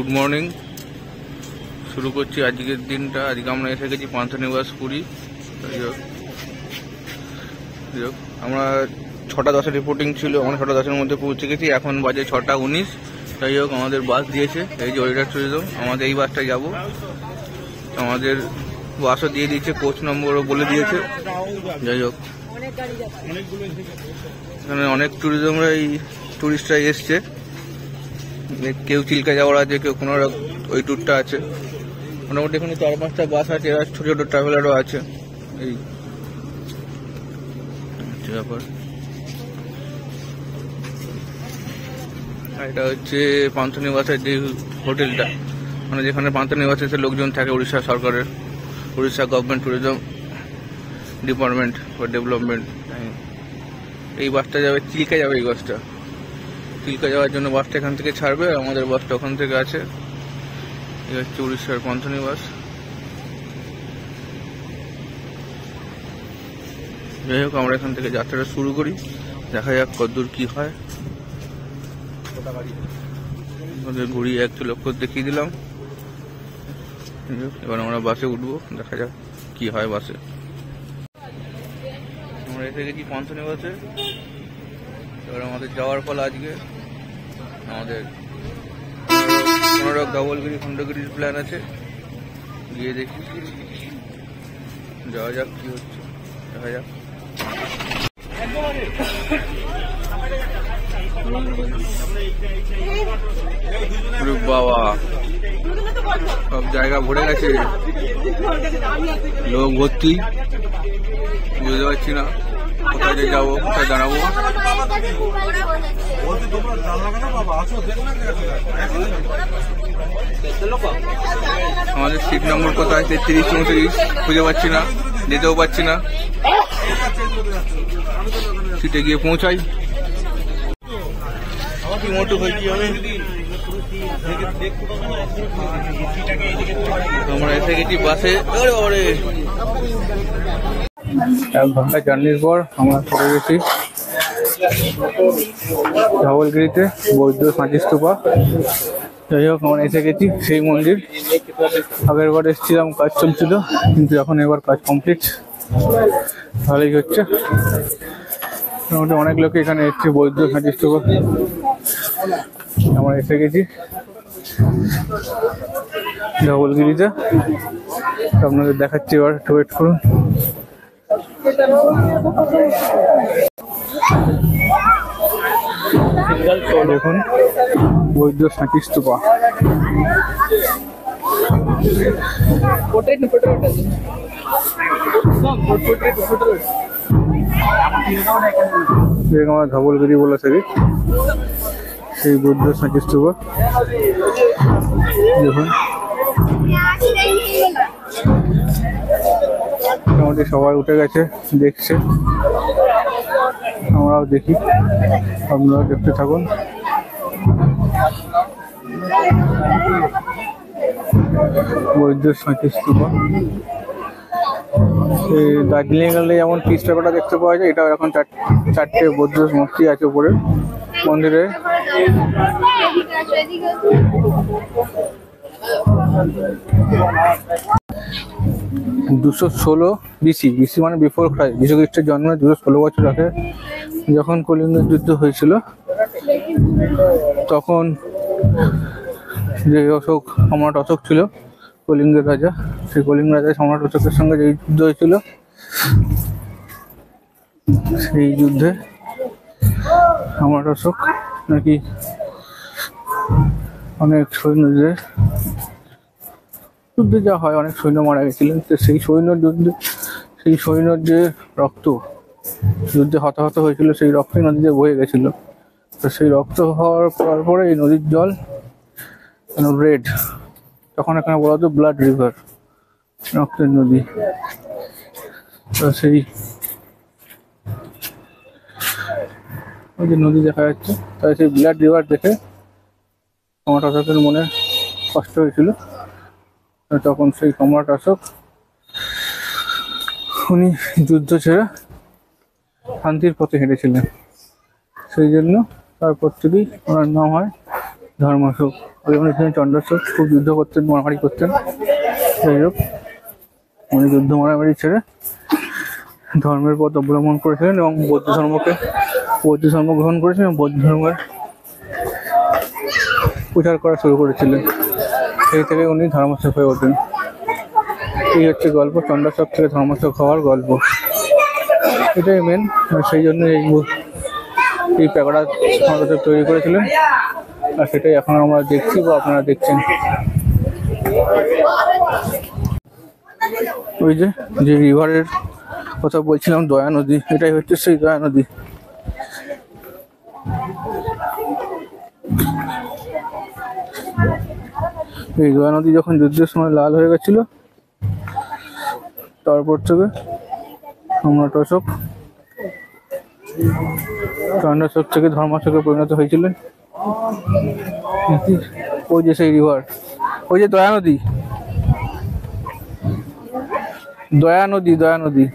Good morning. শুরু করছি আজকের দিনটা। আজকে আমরা এসে গেছি পান্থনিবাস পুরী। আমরা 6টা 10 রিপোর্টিং ছিল, আমরা 6টা 10-এর মধ্যে পৌঁছে গেছি। এখন বাজে 6টা 19। যাই হোক, আমাদের বাস দিয়েছে, এই যে ওয়েদার ট্যুরিজম। আমাদের এই বাসটায় যাব। আমাদের বাসও দিয়ে দিয়েছে, কোচ নম্বরও বলে দিয়েছে। যাই হোক, এখানে অনেক ট্যুরিজমরা এই ট্যুরিস্টরা এসছে। কেউ চিল্কা যাওয়ার আছে, কেউ কোনো ওই ট্যুরটা আছে। মোটামুটি এখানে 4-5টা বাস আছে, আর ছোট ছোট ট্রাভেলারও আছে। এই ব্যাপার। এটা হচ্ছে পান্থনিবাসের যে হোটেলটা, মানে যেখানে পান্থনিবাসে এসে লোকজন থাকে উড়িষ্যা সরকারের, Orissa government tourism department for development. এই বাসটা যাবে চিল্কা, যাবে এই বাসটা চিল্কা যাওয়ার জন্য। বাসটা এখান থেকে ছাড়বে, আমাদের বাসটা ওখান থেকে আছে। এই হচ্ছে উড়িষ্যার পান্থনিবাস। যাই হোক, আমরা এখান থেকে যাত্রাটা শুরু করি, দেখা যাক কতদূর কি হয়। ঘুরি 1 লক্ষ দেখিয়ে দিলাম। এবার আমরা বাসে উঠবো, দেখা যাক কি হয় বাসে। আমরা এসে গেছি পান্থনিবাসে। এবার আমাদের যাওয়ার ফল আজকে আমাদের ধবলগিরি খণ্ডগিরির প্ল্যান আছে। গিয়ে দেখি, যাওয়া যাক কি হচ্ছে, দেখা যাক। বাবা, সব জায়গা ভরে গেছে, লোক ভর্তি। বুঝতে পারছি না কোথায় যাবো, কোথায় দাঁড়াবো। আমাদের সিট নম্বর কোথায়? 33-34 খুঁজে পাচ্ছি না, যেতেও পাচ্ছি না। সিটে গিয়ে পৌঁছাই। আমরা এসে গেছি বাসে। 1 ঘন্টা জার্নির পর আমরা চলে গেছি ধবলগিরিতে, বৌদ্ধ স্মারকস্তূপা। যাই হোক, আমরা এসে গেছি সেই মন্দির। আগের বার এসেছিলাম, কাজ চলছিল, কিন্তু এখন এবার কাজ কমপ্লিট, ভালোই হচ্ছে। মোটামুটি অনেক লোক এখানে এসছে বৌদ্ধ স্মারকস্তূপা। আমরা এসে গেছি ধবলগিরিতে, আপনাদের দেখাচ্ছি। এবার একটু ওয়েট করুন। দেখুন বৌদ্ধ স্মারকস্তূপা। আমার ধবলগিরি বলে থাকি, সেই বৌদ্ধ স্মারকস্তূপা। দেখুন, মোটামুটি সবাই উঠে গেছে, দেখছে। আমরাও দেখি, আপনারাও দেখতে থাকুন। বৌদ্ধ স্মারকস্তূপা। এই দার্জিলিং গেলে যেমন পিস পেপারটা দেখতে পাওয়া যায়, এটা এখন 4টে বৌদ্ধ মূর্তি আছে উপরে মন্দিরে। 216 BC মানে বিফোর ক্রাইস্ট, যীশু খ্রিস্টের জন্মের 216 বছর আগে যখন কলিঙ্গের যুদ্ধ হয়েছিল, তখন যে সম্রাট অশোক ছিল কলিঙ্গের রাজা, সেই কলিঙ্গ রাজা সম্রাট অশোকের সঙ্গে যে যুদ্ধ হয়েছিল, সেই যুদ্ধে সম্রাট অশোক নাকি অনেক সৈন্যদের যুদ্ধে যা হয়, অনেক সৈন্য মারা গেছিলেন। তো সেই সৈন্যর যে রক্ত যুদ্ধে হতাহত হয়েছিল, সেই রক্তই নদীতে বয়ে গেছিল। তো সেই রক্ত হওয়ার পরে এই নদীর জল রেড, তখন এখানে বলা হতো ব্লাড রিভার, রক্তের নদী। তো সেই ওই যে নদী দেখা যাচ্ছে, তাই সেই ব্লাড রিভার দেখে সম্রাট অশোকের মনে কষ্ট হয়েছিল। তখন সেই সম্রাট অশোক উনি যুদ্ধ ছেড়ে শান্তির পথে হেঁটেছিলেন। সেই জন্য তারপর থেকেই ওনার নাম হয় ধর্মাশোক ওখানে ছিলেন চন্দ্রাশোক, খুব যুদ্ধ করতেন, মারামারি করতেন। যাই হোক, উনি যুদ্ধ মারামারি ছেড়ে ধর্মের পথ অবলম্বন করেছিলেন এবং বৌদ্ধ ধর্ম গ্রহণ করেছিলেন এবং বৌদ্ধ ধর্মের প্রচার করা শুরু করেছিলেন। সেই থেকে উনি ধর্মাশোক হয়ে ওঠেন। এই হচ্ছে গল্প, চন্দ্রাশোক থেকে ধর্মাশোক হওয়ার গল্প। এটাই মেন। সেই জন্য এই প্যাগোডা চন্দ্রাশোক তৈরি করেছিলেন, আর সেটাই এখন আমরা দেখছি বা আপনারা দেখছেন। ওই যে রিভারের কথা বলছিলাম, দয়া নদী, এটাই হচ্ছে সেই দয়া নদী। এই দয়া নদী যখন যুদ্ধের সময় লাল হয়ে গেছিল, তারপর থেকে সম্রাট অশোক চন্দ্রাশোক থেকে ধর্মাশোকে পরিণত হয়েছিলেন। ওই যে সেই রিভার, ওই যে দয়া নদী, দয়া নদী, দয়া নদী।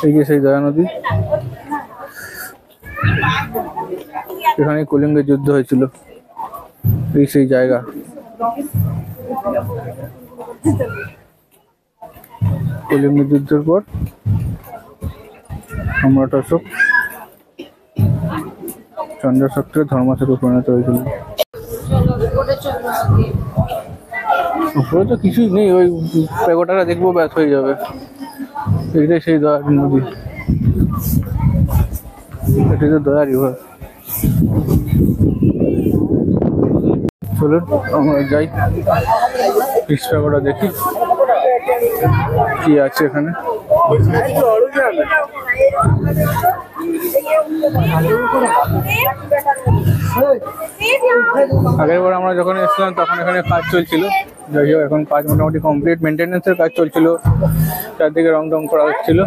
এই যে সেই দয়া নদী, এখানে কলিঙ্গের যুদ্ধ হয়েছিল। এই সেই জায়গা। কলিঙ্গের যুদ্ধের পর সম্রাট অশোক চন্দ্রাশোক থেকে ধর্মাশোকে পরিণত হয়েছিল। উপরে তো কিছুই নেই, ওই প্যাগোডাটা দেখবো, ব্যাস হয়ে যাবে। এইটাই সেই দয়া নদী, এটাই তো দয়া রিভার। চলুন আমরা যাই, পিস প্যাগোডা দেখি কি আছে এখানে। আগের বার আমরা যখন এসেছিলাম তখন এখানে কাজ চলছিল। যাই হোক, এখন কাজ মোটামুটি কমপ্লিট, মেনটেন্যান্সের কাজ চলছিল, চারদিকে রং টং করা হচ্ছিল।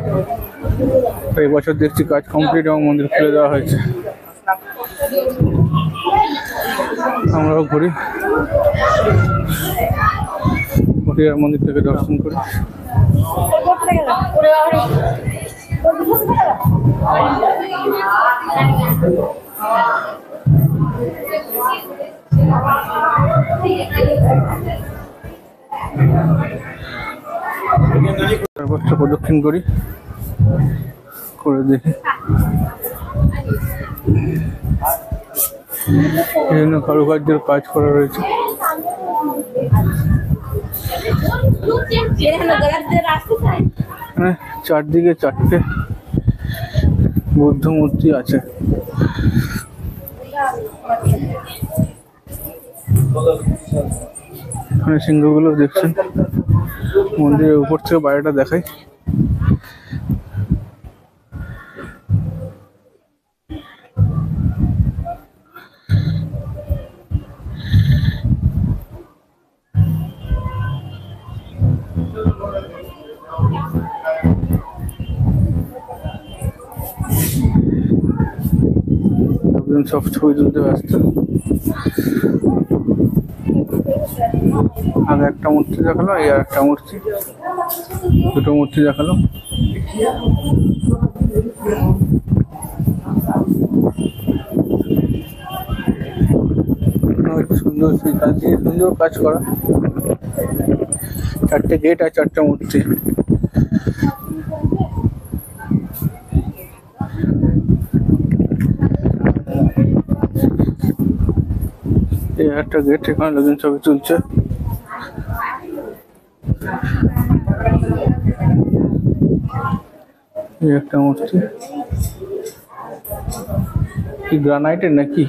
এই বছর দেখছি কাজ কমপ্লিট এবং মন্দির খুলে দেওয়া হয়েছে। আমরাও ঘুরি, মটিয়ার মন্দির থেকে দর্শন করি। তারপর প্রদক্ষিণ করি, করে দেখি বিভিন্ন কারুকার্যের কাজ করা রয়েছে। চারদিকে চারটে বৌদ্ধ মূর্তি আছে। এখানে সিংহগুলো দেখছেন, মন্দিরের উপর থেকে বাইরেটা দেখাই। সব ছবি তুলতে ব্যস্ত। আগে একটা মূর্তি দেখালো, এই আর একটা মূর্তি, দুটো মূর্তি দেখালো। সুন্দর, সেই কাজ দিয়ে সুন্দর কাজ করা। চারটে গেট আর চারটে মূর্তি। এই একটা গেট, এখানে লোকজন ছবি তুলছে। এই একটা মূর্তি, কি গ্রানাইটের নাকি?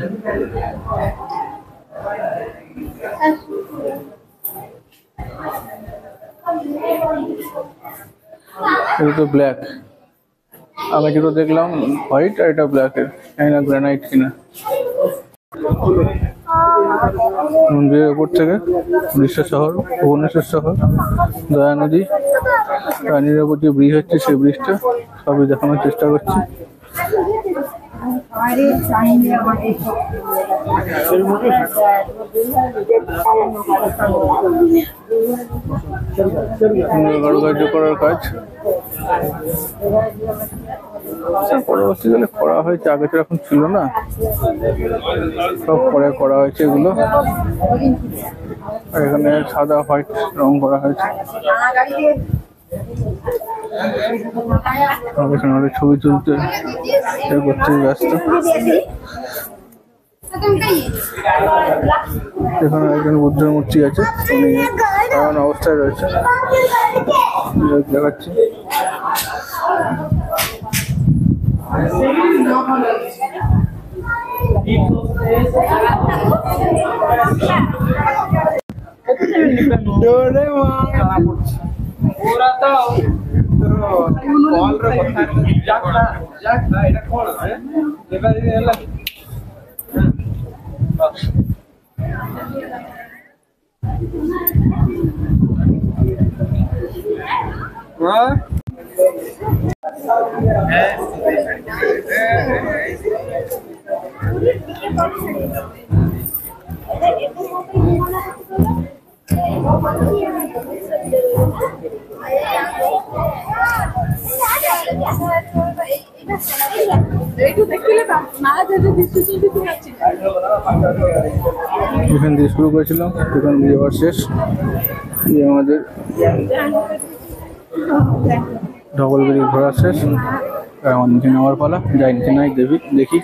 এটা তো ব্ল্যাক, আগে যেটা দেখলাম হোয়াইট, আর এটা ব্ল্যাকের। না গ্রানাইট কিনা। মন্দিরের উপর থেকে উড়িষ্যা শহর, ভুবনেশ্বর শহর, দয়া নদী, রানীর উপর যে ব্রিজ হচ্ছে সেই ব্রিজটা সবই দেখানোর চেষ্টা করছি। কারুকার্য করার কাজ পরবর্তীকালে করা হয়েছে, আগে তো এখন ছিল না, সব পরে করা হয়েছে এগুলো। আর এখানে সাদা হোয়াইট রং করা হয়েছে। এখানে অনেক ছবি তুলতে করতে ব্যস্ত। এখানে একজন বুদ্ধের মূর্তি আছে, উনি এমন অবস্থায় রয়েছে, দেখাচ্ছি। এখান দিয়ে শুরু করেছিলাম, এখান দিয়ে আবার শেষ। আমাদের ধবলগিরি ঘোরা শেষ, আমার নিচে নেওয়ার পালা। যাই নিচে নাই দেখি।